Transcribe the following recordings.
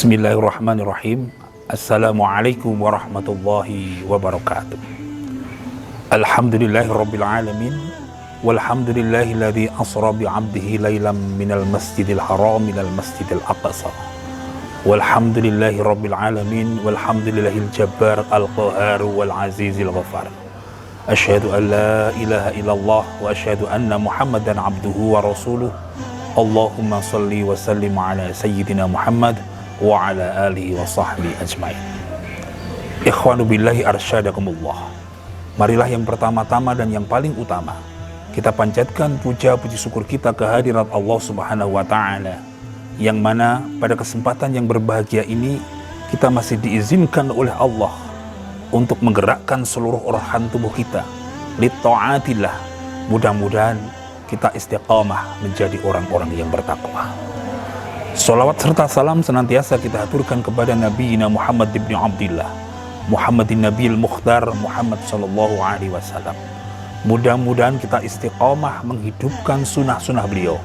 Bismillahirrahmanirrahim. Assalamualaikum warahmatullahi wabarakatuh. Alhamdulillahirabbil alamin. Walhamdulillahilladzi asra bi'abdihi lailam minal masjidil haram minal masjidil aqsa. Walhamdulillahirabbil alamin. Walhamdulillahil jabbar al-qahhar wal azizil ghafar. Asyhadu an la ilaha illallah wa asyhadu anna Muhammadan abduhu wa rasuluh. Allahumma salli wa sallim ala sayyidina Muhammad wa ala alihi wa sahbihi ajmain. Ikhwanu billahi arsyadakumullah. Marilah yang pertama-tama dan yang paling utama kita panjatkan puja puji syukur kita kehadirat Allah Subhanahu wa taala, yang mana pada kesempatan yang berbahagia ini kita masih diizinkan oleh Allah untuk menggerakkan seluruh organ tubuh kita li taatillah. Mudah-mudahan kita istiqamah menjadi orang-orang yang bertakwa. Salawat serta salam senantiasa kita aturkan kepada Nabi Muhammad ibn Abdillah, Muhammadin Nabil Mukhtar, Muhammad sallallahu alaihi wasallam. Mudah-mudahan kita istiqamah menghidupkan sunnah-sunnah beliau,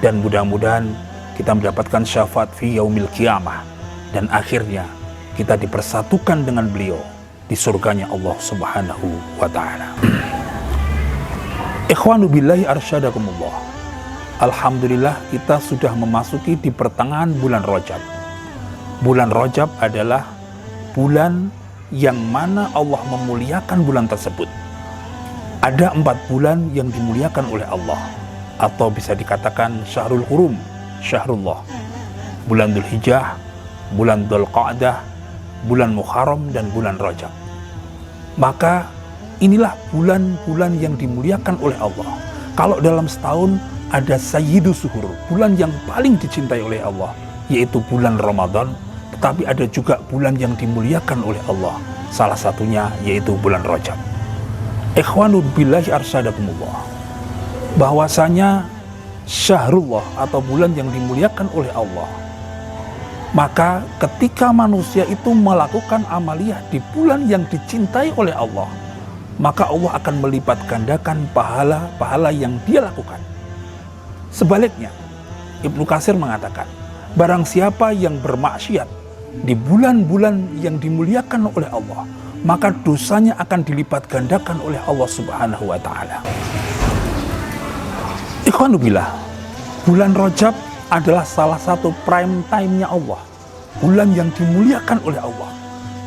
dan mudah-mudahan kita mendapatkan syafaat fi yaumil qiyamah, dan akhirnya kita dipersatukan dengan beliau di surganya Allah Subhanahu wa taala. Ikhwanu billahi arsyadakumullah. Alhamdulillah kita sudah memasuki di pertengahan bulan Rajab. Bulan Rajab adalah bulan yang mana Allah memuliakan bulan tersebut. Ada 4 bulan yang dimuliakan oleh Allah, atau bisa dikatakan Syahrul Hurum, Syahrullah. Bulan Dzulhijjah, bulan Dzulqa'dah, bulan Muharram, dan bulan Rajab. Maka inilah bulan-bulan yang dimuliakan oleh Allah. Kalau dalam setahun ada Sayyidu Suhur, bulan yang paling dicintai oleh Allah, yaitu bulan Ramadan. Tetapi ada juga bulan yang dimuliakan oleh Allah, salah satunya yaitu bulan Rajab. Ikhwanu billahi arsyadakumullah, bahwasanya Syahrullah atau bulan yang dimuliakan oleh Allah, maka ketika manusia itu melakukan amaliyah di bulan yang dicintai oleh Allah, maka Allah akan melipat gandakan pahala-pahala yang dia lakukan. Sebaliknya, Ibnu Katsir mengatakan, barang siapa yang bermaksiat di bulan-bulan yang dimuliakan oleh Allah, maka dosanya akan dilipat gandakan oleh Allah Subhanahu wa taala. Ikhwanu billah, bulan Rajab adalah salah satu prime time-nya Allah, bulan yang dimuliakan oleh Allah.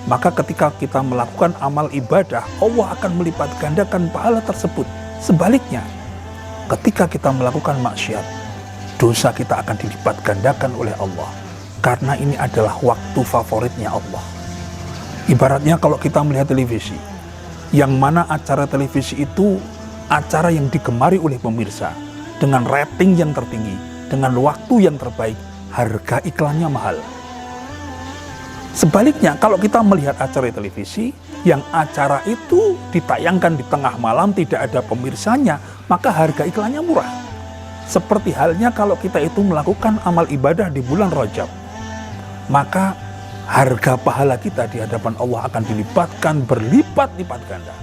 Maka ketika kita melakukan amal ibadah, Allah akan melipat gandakan pahala tersebut. Sebaliknya, ketika kita melakukan maksiat, dosa kita akan dilipat gandakan oleh Allah, karena ini adalah waktu favoritnya Allah. Ibaratnya kalau kita melihat televisi, yang mana acara televisi itu acara yang digemari oleh pemirsa, dengan rating yang tertinggi, dengan waktu yang terbaik, harga iklannya mahal. Sebaliknya, kalau kita melihat acara televisi yang acara itu ditayangkan di tengah malam, tidak ada pemirsanya, maka harga iklannya murah. Seperti halnya kalau kita itu melakukan amal ibadah di bulan Rajab, maka harga pahala kita di hadapan Allah akan dilipatkan berlipat-lipat ganda.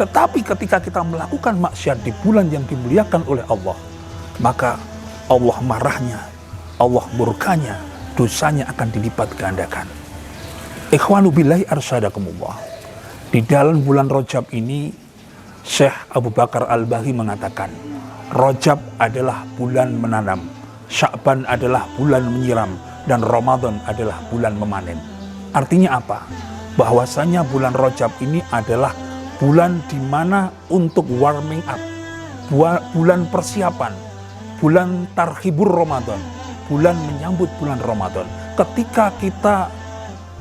Tetapi ketika kita melakukan maksiat di bulan yang dimuliakan oleh Allah, maka Allah marahnya, Allah murkanya, dosanya akan dilipat gandakan. Ikhwanu billahi arsyadakumullah. Di dalam bulan Rajab ini, Syekh Abu Bakar Al-Baghi mengatakan, Rajab adalah bulan menanam, Sya'ban adalah bulan menyiram, dan Ramadan adalah bulan memanen. Artinya apa? Bahwasanya bulan Rajab ini adalah bulan di mana untuk warming up, bulan persiapan, bulan tarhibur Ramadan, bulan menyambut bulan Ramadan. Ketika kita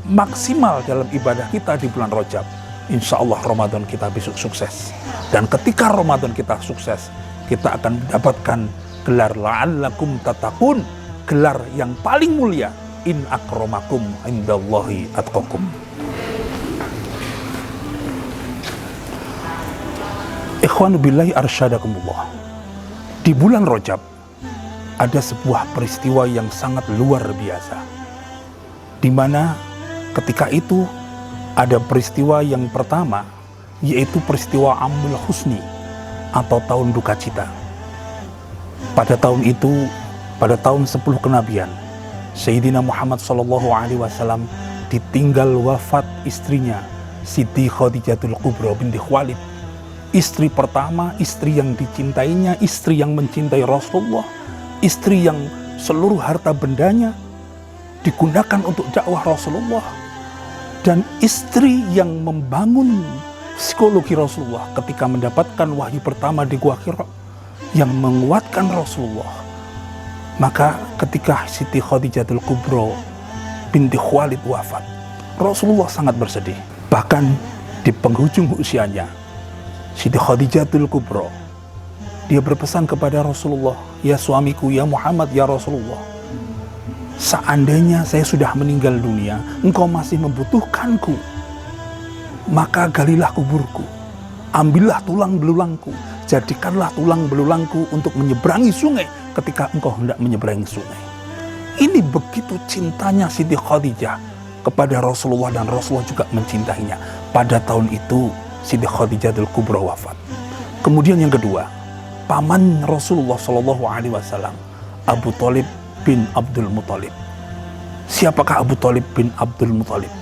maksimal dalam ibadah kita di bulan Rajab, insya Allah Ramadan kita besok sukses. Dan ketika Ramadan kita sukses, kita akan mendapatkan gelar la'allakum tattaqun, gelar yang paling mulia, in akramakum indallahi atqakum. Ikhwanu billahi arsyadakumullah. Di bulan Rajab ada sebuah peristiwa yang sangat luar biasa, di mana ketika itu ada peristiwa yang pertama, yaitu peristiwa Amul Husni atau tahun duka cita. Pada tahun itu, pada tahun 10 kenabian, Sayyidina Muhammad SAW ditinggal wafat istrinya Siti Khadijatul Kubra binti Khuwailid. Istri pertama, istri yang dicintainya, istri yang mencintai Rasulullah, istri yang seluruh harta bendanya digunakan untuk dakwah Rasulullah, dan istri yang membangun psikologi Rasulullah ketika mendapatkan wahyu pertama di Gua Hira yang menguatkan Rasulullah. Maka ketika Siti Khadijatul Kubra binti Khuwailid wafat, Rasulullah sangat bersedih. Bahkan di penghujung usianya, Siti Khadijatul Kubra, dia berpesan kepada Rasulullah, "Ya suamiku, ya Muhammad, ya Rasulullah, seandainya saya sudah meninggal dunia, engkau masih membutuhkanku, maka galilah kuburku, ambillah tulang belulangku, jadikanlah tulang belulangku untuk menyeberangi sungai ketika engkau hendak menyeberangi sungai." Ini begitu cintanya Siti Khadijah kepada Rasulullah, dan Rasulullah juga mencintainya. Pada tahun itu Siti Khadijatul Kubra wafat. Kemudian yang kedua, paman Rasulullah SAW, Abu Thalib bin Abdul Muthalib. Siapakah Abu Thalib bin Abdul Muthalib?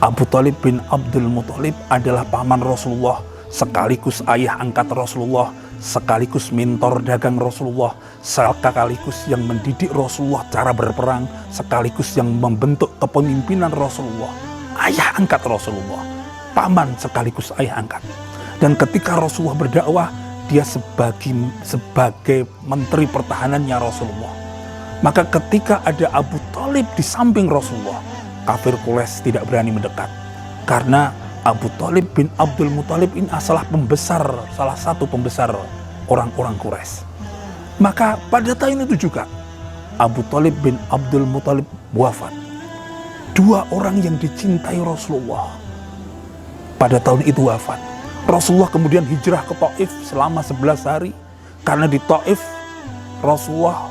Abu Thalib bin Abdul Muthalib adalah paman Rasulullah, sekaligus ayah angkat Rasulullah, sekaligus mentor dagang Rasulullah, sekaligus yang mendidik Rasulullah cara berperang, sekaligus yang membentuk kepemimpinan Rasulullah. Ayah angkat Rasulullah, paman sekaligus ayah angkat. Dan ketika Rasulullah berdakwah, dia sebagai menteri pertahanannya Rasulullah. Maka ketika ada Abu Thalib di samping Rasulullah, kafir Quraisy tidak berani mendekat, karena Abu Thalib bin Abdul Muthalib ini salah satu pembesar orang-orang Quraisy. Maka pada tahun itu juga Abu Thalib bin Abdul Muthalib wafat. Dua orang yang dicintai Rasulullah pada tahun itu wafat. Rasulullah kemudian hijrah ke Taif selama 11 hari, karena di Taif Rasulullah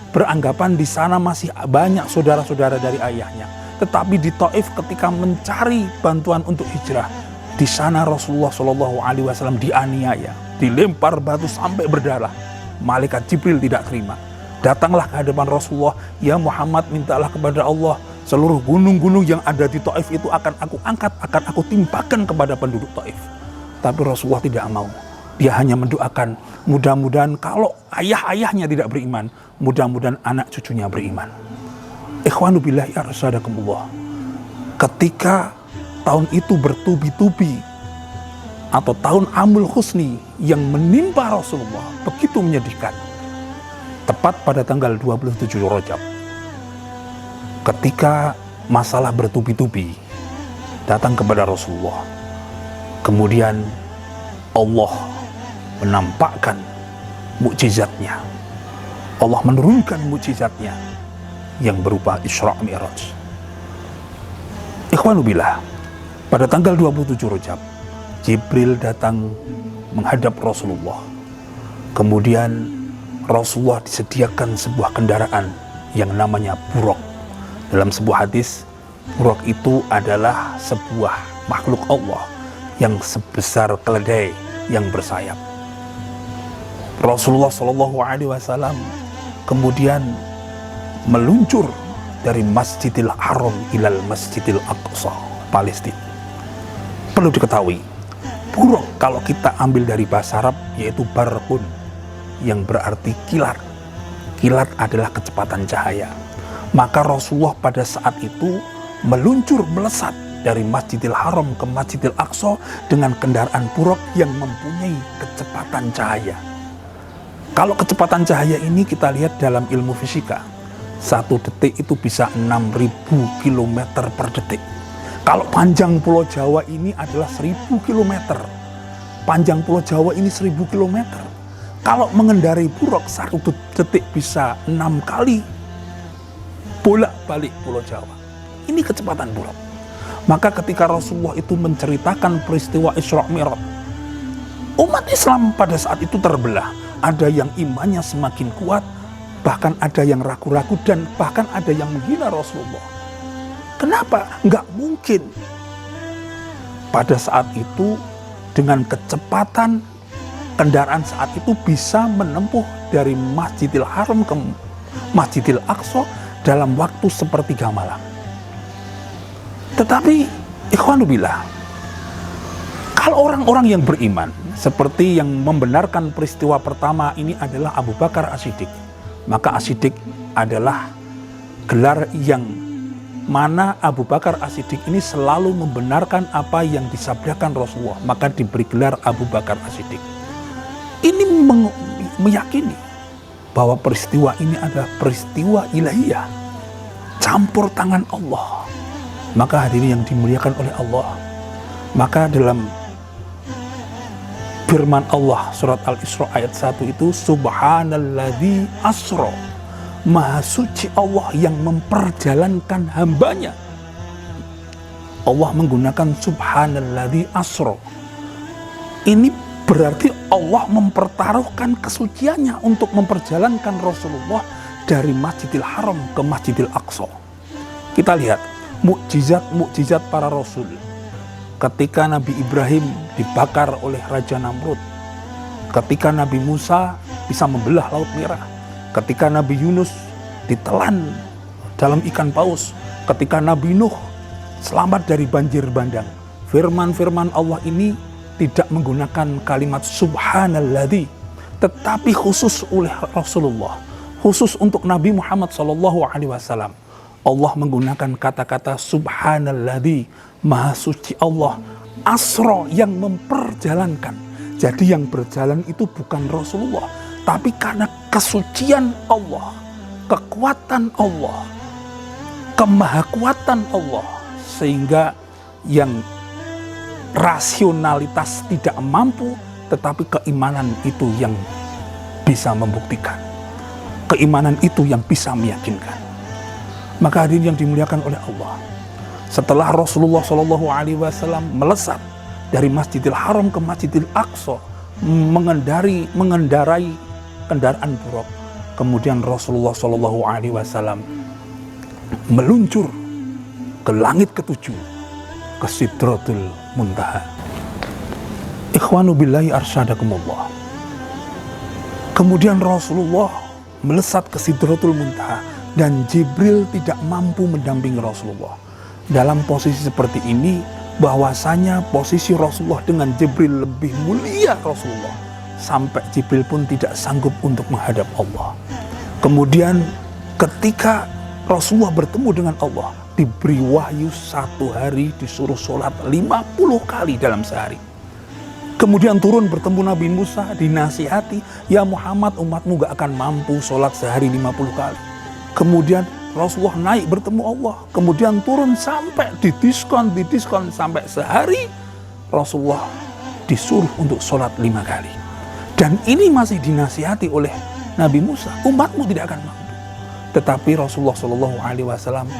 beranggapan di sana masih banyak saudara-saudara dari ayahnya. Tetapi di Taif ketika mencari bantuan untuk hijrah, di sana Rasulullah SAW dianiaya, dilempar batu sampai berdarah. Malaikat Jibril tidak terima. Datanglah ke hadapan Rasulullah, "Ya Muhammad, mintalah kepada Allah, seluruh gunung-gunung yang ada di Taif itu akan aku angkat, akan aku timpakan kepada penduduk Taif." Tapi Rasulullah tidak mau. Dia hanya mendoakan, mudah-mudahan kalau ayah-ayahnya tidak beriman, mudah-mudahan anak cucunya beriman. Ikhwanu billahi arsadakumullah. Ketika tahun itu bertubi-tubi, atau tahun Amul Husni yang menimpa Rasulullah begitu menyedihkan, tepat pada tanggal 27 Rajab, ketika masalah bertubi-tubi datang kepada Rasulullah, kemudian Allah menampakkan mukjizatnya. Allah menurunkan mukjizatnya yang berupa Isra Mi'raj. Ikhwanu billah, pada tanggal 27 Rajab, Jibril datang menghadap Rasulullah. Kemudian Rasulullah disediakan sebuah kendaraan yang namanya buraq. Dalam sebuah hadis, buraq itu adalah sebuah makhluk Allah yang sebesar keledai yang bersayap. Rasulullah SAW kemudian meluncur dari Masjidil Haram ilal Masjidil Aqsa, Palestina. Perlu diketahui, buraq kalau kita ambil dari bahasa Arab yaitu barqun, yang berarti kilat. Kilat adalah kecepatan cahaya. Maka Rasulullah pada saat itu meluncur melesat dari Masjidil Haram ke Masjidil Aqsa dengan kendaraan buraq yang mempunyai kecepatan cahaya. Kalau kecepatan cahaya ini kita lihat dalam ilmu fisika, 1 detik itu bisa 6.000 km per detik. Kalau panjang Pulau Jawa ini adalah 1.000 km. Panjang Pulau Jawa ini 1.000 km. Kalau mengendarai buraq 1 detik bisa 6 kali bolak-balik Pulau Jawa. Ini kecepatan buraq. Maka ketika Rasulullah itu menceritakan peristiwa Isra Mi'raj, umat Islam pada saat itu terbelah. Ada yang imannya semakin kuat, bahkan ada yang ragu-ragu, dan bahkan ada yang menghina Rasulullah. Kenapa? Nggak mungkin. Pada saat itu dengan kecepatan kendaraan saat itu bisa menempuh dari Masjidil Haram ke Masjidil Aqsa dalam waktu sepertiga malam. Tetapi ikhwanubillah, kalau orang-orang yang beriman seperti yang membenarkan peristiwa pertama ini adalah Abu Bakar As-Siddiq, maka As-Siddiq adalah gelar yang mana Abu Bakar As-Siddiq ini selalu membenarkan apa yang disabdakan Rasulullah, maka diberi gelar Abu Bakar As-Siddiq. Ini meyakini bahwa peristiwa ini adalah peristiwa ilahiyah, campur tangan Allah. Maka hadirin yang dimuliakan oleh Allah, maka dalam firman Allah surat Al-Isra ayat 1 itu, Subhanalladzi asra, Maha suci Allah yang memperjalankan hambanya. Allah menggunakan Subhanalladzi asra. Ini berarti Allah mempertaruhkan kesuciannya untuk memperjalankan Rasulullah dari Masjidil Haram ke Masjidil Aqsa. Kita lihat mukjizat-mukjizat para Rasul. Ketika Nabi Ibrahim dibakar oleh Raja Namrud, ketika Nabi Musa bisa membelah Laut Merah, ketika Nabi Yunus ditelan dalam ikan paus, ketika Nabi Nuh selamat dari banjir bandang. Firman-firman Allah ini tidak menggunakan kalimat Subhanalladzi, tetapi khusus oleh Rasulullah, khusus untuk Nabi Muhammad SAW, Allah menggunakan kata-kata Subhanalladzi, Maha suci Allah, asra, yang memperjalankan. Jadi yang berjalan itu bukan Rasulullah, tapi karena kesucian Allah, kekuatan Allah, kemahakuatan Allah, sehingga yang rasionalitas tidak mampu, tetapi keimanan itu yang bisa membuktikan. Keimanan itu yang bisa meyakinkan. Maka hadirin yang dimuliakan oleh Allah, setelah Rasulullah SAW melesat dari Masjidil Haram ke Masjidil Aqsa, mengendarai kendaraan buruk, kemudian Rasulullah SAW meluncur ke langit ketujuh, ke Sidratul Muntaha. Ikhwanu billahi arsyadakumullah. Kemudian Rasulullah melesat ke Sidratul Muntaha dan Jibril tidak mampu mendampingi Rasulullah. Dalam posisi seperti ini, bahwasanya posisi Rasulullah dengan Jibril lebih mulia Rasulullah, sampai Jibril pun tidak sanggup untuk menghadap Allah. Kemudian ketika Rasulullah bertemu dengan Allah, diberi wahyu 1 hari disuruh sholat 50 kali dalam sehari. Kemudian turun bertemu Nabi Musa, dinasihati, ya Muhammad, umatmu gak akan mampu sholat sehari 50 kali. Kemudian Rasulullah naik bertemu Allah, kemudian turun sampai didiskon sampai sehari Rasulullah disuruh untuk sholat 5 kali. Dan ini masih dinasihati oleh Nabi Musa, umatmu tidak akan mampu. Tetapi Rasulullah SAW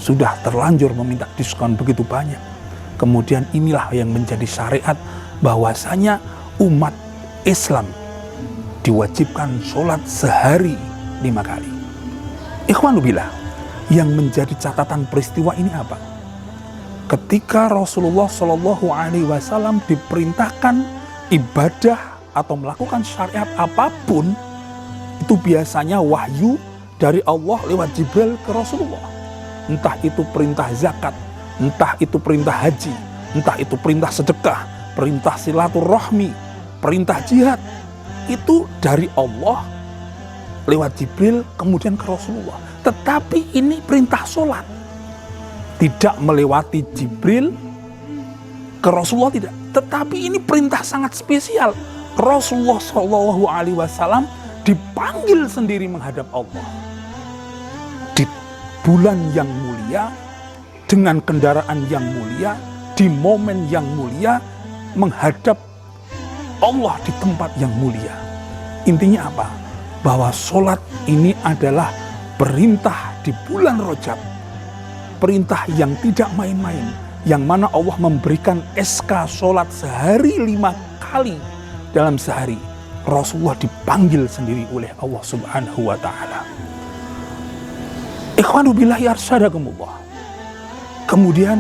sudah terlanjur meminta diskon begitu banyak. Kemudian inilah yang menjadi syariat, bahwasanya umat Islam diwajibkan sholat sehari 5 kali. Ikhwanubillah, yang menjadi catatan peristiwa ini apa? Ketika Rasulullah SAW diperintahkan ibadah atau melakukan syariat apapun, itu biasanya wahyu dari Allah lewat Jibril ke Rasulullah. Entah itu perintah zakat, entah itu perintah haji, entah itu perintah sedekah, perintah silaturahmi, perintah jihad, itu dari Allah lewat Jibril kemudian ke Rasulullah. Tetapi ini perintah sholat, tidak melewati Jibril ke Rasulullah, tidak. Tetapi ini perintah sangat spesial. Rasulullah SAW dipanggil sendiri menghadap Allah di bulan yang mulia, dengan kendaraan yang mulia, di momen yang mulia, menghadap Allah di tempat yang mulia. Intinya apa? Bahwa sholat ini adalah perintah di bulan Rajab, perintah yang tidak main-main, yang mana Allah memberikan SK sholat sehari 5 kali dalam sehari. Rasulullah dipanggil sendiri oleh Allah Subhanahu wa Ta'ala. Ikhwanu billahi arsyadakumullah. Kemudian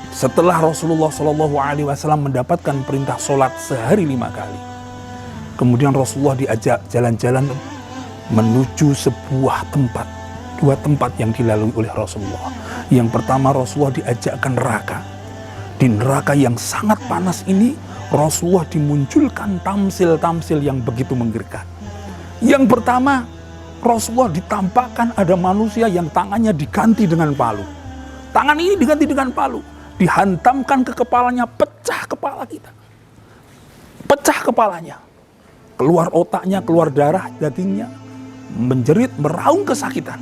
setelah Rasulullah SAW mendapatkan perintah sholat sehari 5 kali, kemudian Rasulullah diajak jalan-jalan menuju sebuah tempat dua tempat yang dilalui oleh Rasulullah. Yang pertama, Rasulullah diajak ke neraka. Di neraka yang sangat panas ini, Rasulullah dimunculkan tamsil-tamsil yang begitu mengerikan. Yang pertama, Rasulullah ditampakkan ada manusia yang tangannya diganti dengan palu. Tangan ini diganti dengan palu, dihantamkan ke kepalanya, pecah kepala kita. Pecah kepalanya, keluar otaknya, keluar darah dagingnya, menjerit, meraung kesakitan.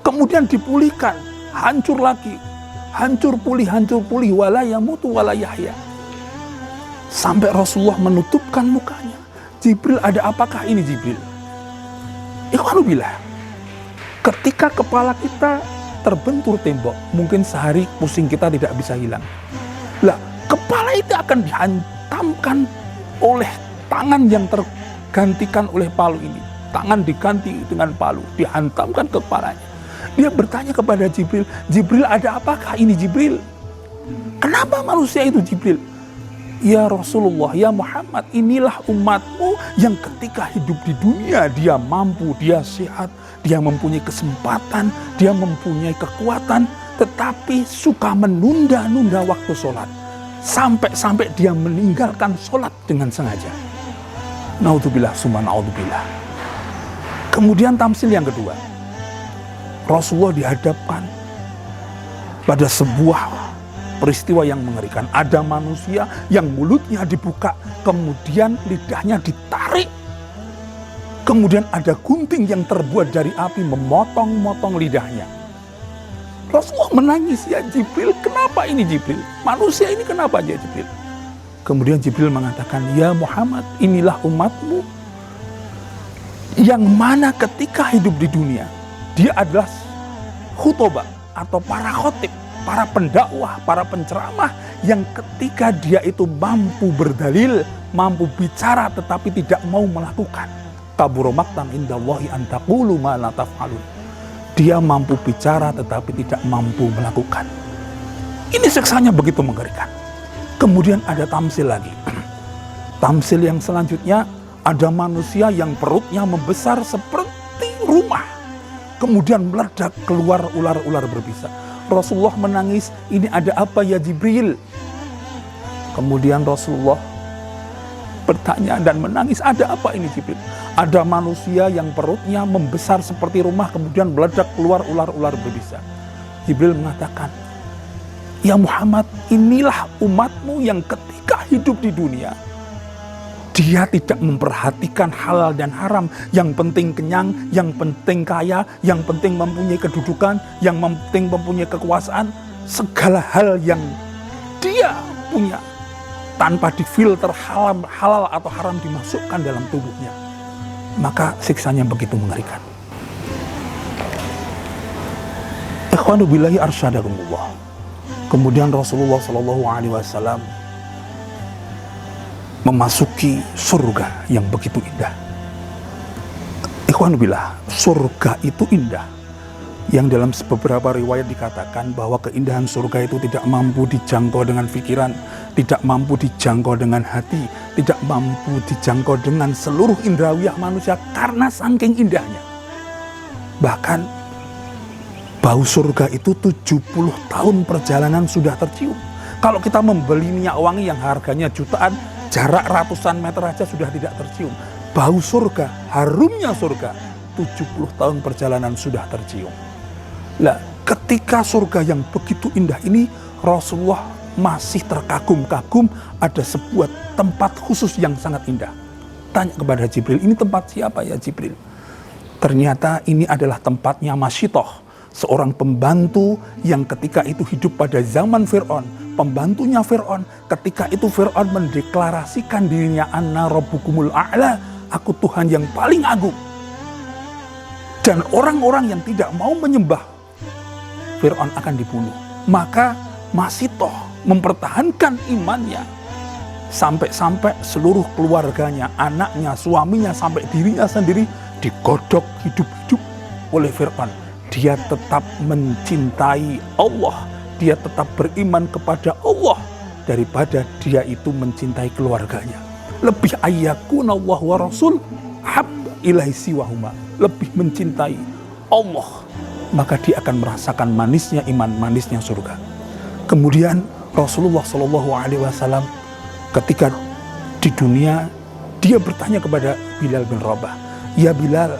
Kemudian dipulihkan, hancur lagi, hancur pulih, wala yamutu wala yahya. Sampai Rasulullah menutupkan mukanya. Jibril, ada apakah ini Jibril? Ikhwanubillah, ketika kepala kita terbentur tembok, mungkin sehari pusing kita tidak bisa hilang. Lah, kepala itu akan dihantamkan oleh tangan yang tergantikan oleh palu ini. Tangan diganti dengan palu, dihantamkan ke kepalanya. Dia bertanya kepada Jibril, Jibril, ada apakah ini Jibril? Kenapa manusia itu Jibril? Ya Rasulullah, ya Muhammad, inilah umatmu yang ketika hidup di dunia dia mampu, dia sehat, dia mempunyai kesempatan, dia mempunyai kekuatan, tetapi suka menunda-nunda waktu sholat. Sampai-sampai dia meninggalkan sholat dengan sengaja. Naudzubillah, summa naudzubillah. Kemudian tamsil yang kedua, Rasulullah dihadapkan pada sebuah peristiwa yang mengerikan. Ada manusia yang mulutnya dibuka, kemudian lidahnya ditarik. Kemudian ada gunting yang terbuat dari api memotong-motong lidahnya. Rasulullah menangis, ya Jibril, kenapa ini Jibril? Manusia ini kenapa aja Jibril? Kemudian Jibril mengatakan, ya Muhammad, inilah umatmu yang mana ketika hidup di dunia, dia adalah khutbah atau para khotib, para pendakwah, para penceramah yang ketika dia itu mampu berdalil, mampu bicara tetapi tidak mau melakukan. Kabura maqtan indallahi an taqulu ma la taf'alun. Dia mampu bicara tetapi tidak mampu melakukan. Ini siksanya begitu mengerikan. Kemudian ada tamsil lagi. Tamsil yang selanjutnya, ada manusia yang perutnya membesar seperti rumah. Kemudian meledak, keluar ular-ular berbisa. Rasulullah menangis, ini ada apa ya Jibril? Kemudian Rasulullah bertanya dan menangis, ada apa ini Jibril? Ada manusia yang perutnya membesar seperti rumah, kemudian meledak, keluar ular-ular berbisa. Jibril mengatakan, ya Muhammad, inilah umatmu yang ketika hidup di dunia, dia tidak memperhatikan halal dan haram. Yang penting kenyang, yang penting kaya, yang penting mempunyai kedudukan, yang penting mempunyai kekuasaan. Segala hal yang dia punya tanpa difilter halal atau haram dimasukkan dalam tubuhnya. Maka siksanya begitu mengerikan. Ikhwanu billahi arsyadakumullah. Kemudian Rasulullah SAW memasuki surga yang begitu indah. Ikhwanubillah, surga itu indah. Yang dalam beberapa riwayat dikatakan bahwa keindahan surga itu tidak mampu dijangkau dengan pikiran, tidak mampu dijangkau dengan hati, tidak mampu dijangkau dengan seluruh indrawiyah manusia karena saking indahnya. Bahkan bau surga itu 70 tahun perjalanan sudah tercium. Kalau kita membeli minyak wangi yang harganya jutaan, jarak ratusan meter aja sudah tidak tercium. Bau surga, harumnya surga, 70 tahun perjalanan sudah tercium. Lah, ketika surga yang begitu indah ini, Rasulullah masih terkagum-kagum. Ada sebuah tempat khusus yang sangat indah. Tanya kepada Jibril, ini tempat siapa ya Jibril? Ternyata ini adalah tempatnya Masyitoh, seorang pembantu yang ketika itu hidup pada zaman Fir'aun. Pembantunya Fir'aun, ketika itu Fir'aun mendeklarasikan dirinya Anna Rabbukumul A'la, aku Tuhan yang paling agung. Dan orang-orang yang tidak mau menyembah Fir'aun akan dibunuh. Maka Masyitoh mempertahankan imannya. Sampai-sampai seluruh keluarganya, anaknya, suaminya, sampai dirinya sendiri digodok hidup-hidup oleh Fir'aun. Dia tetap mencintai Allah, dia tetap beriman kepada Allah daripada dia itu mencintai keluarganya. Lebih ayyakuna Allah wa Rasul hab ilahi siwahuma. Lebih mencintai Allah maka dia akan merasakan manisnya iman, manisnya surga. Kemudian Rasulullah SAW ketika di dunia, dia bertanya kepada Bilal bin Rabah, "Ya Bilal,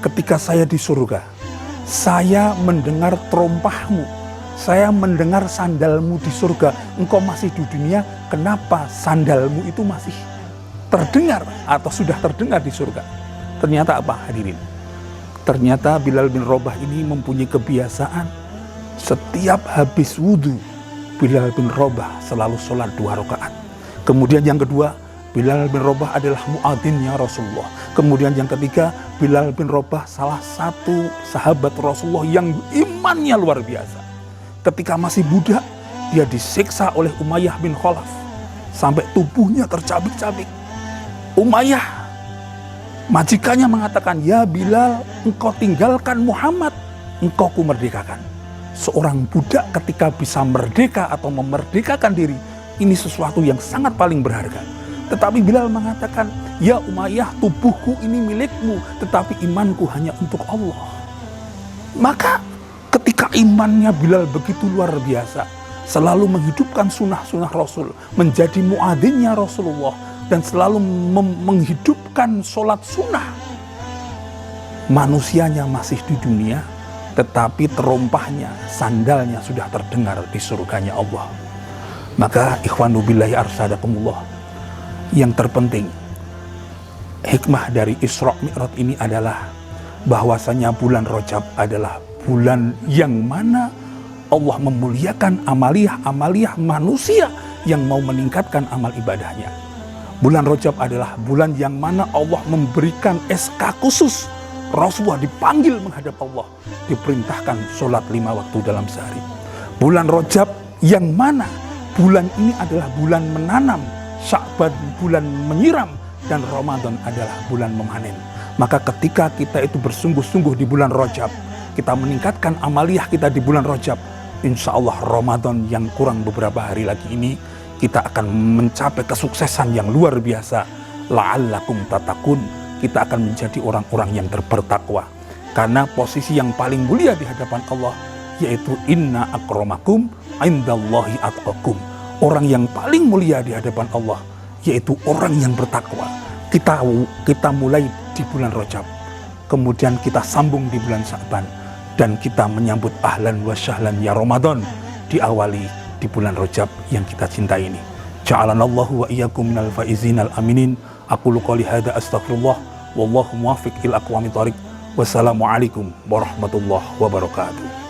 ketika saya di surga, saya mendengar terompahmu, saya mendengar sandalmu di surga. Engkau masih di dunia, kenapa sandalmu itu masih terdengar atau sudah terdengar di surga?" Ternyata apa, hadirin? Ternyata Bilal bin Rabah ini mempunyai kebiasaan setiap habis wudhu, Bilal bin Rabah selalu sholat 2 rakaat. Kemudian yang kedua, Bilal bin Rabah adalah muadzinnya Rasulullah. Kemudian yang ketiga, Bilal bin Rabah salah satu sahabat Rasulullah yang imannya luar biasa. Ketika masih budak, dia disiksa oleh Umayyah bin Khalaf sampai tubuhnya tercabik-cabik. Umayyah, majikannya mengatakan, "Ya Bilal, engkau tinggalkan Muhammad, engkau kumerdekakan." Seorang budak ketika bisa merdeka atau memerdekakan diri, ini sesuatu yang sangat paling berharga. Tetapi Bilal mengatakan, "Ya Umayyah, tubuhku ini milikmu, tetapi imanku hanya untuk Allah." Maka ketika imannya Bilal begitu luar biasa, selalu menghidupkan sunnah-sunnah Rasul, menjadi muadzinnya Rasulullah, dan selalu menghidupkan sholat sunnah. Manusianya masih di dunia, tetapi terompahnya, sandalnya sudah terdengar di surganya Allah. Maka ikhwanu billahi arsadakumullah, yang terpenting hikmah dari Isra Mi'raj ini adalah bahwasanya bulan Rajab adalah bulan yang mana Allah memuliakan amaliyah manusia yang mau meningkatkan amal ibadahnya. Bulan Rajab adalah bulan yang mana Allah memberikan SK khusus. Rasulullah dipanggil menghadap Allah, diperintahkan sholat 5 waktu dalam sehari. Bulan Rajab yang mana bulan ini adalah bulan menanam, Sya'ban bulan menyiram, dan Ramadan adalah bulan memanen. Maka ketika kita itu bersungguh-sungguh di bulan Rajab, kita meningkatkan amaliyah kita di bulan Rajab, insya Allah Ramadan yang kurang beberapa hari lagi ini, kita akan mencapai kesuksesan yang luar biasa. La'allakum tatakun, kita akan menjadi orang-orang yang bertakwa. Karena posisi yang paling mulia di hadapan Allah, yaitu inna akramakum indallahi atqakum. Orang yang paling mulia di hadapan Allah, yaitu orang yang bertakwa. Kita mulai di bulan Rajab, kemudian kita sambung di bulan Sya'ban, dan kita menyambut ahlan wa syahlan ya Ramadan, diawali di bulan Rajab yang kita cintai ini. Ja'alanallahu wa iyyakum minal faizinal aminin. Aqulu qouli hadza astaghfirullah wallahu muwaffiq ila aqwamit thoriq. Wassalamualaikum warahmatullahi wabarakatuh.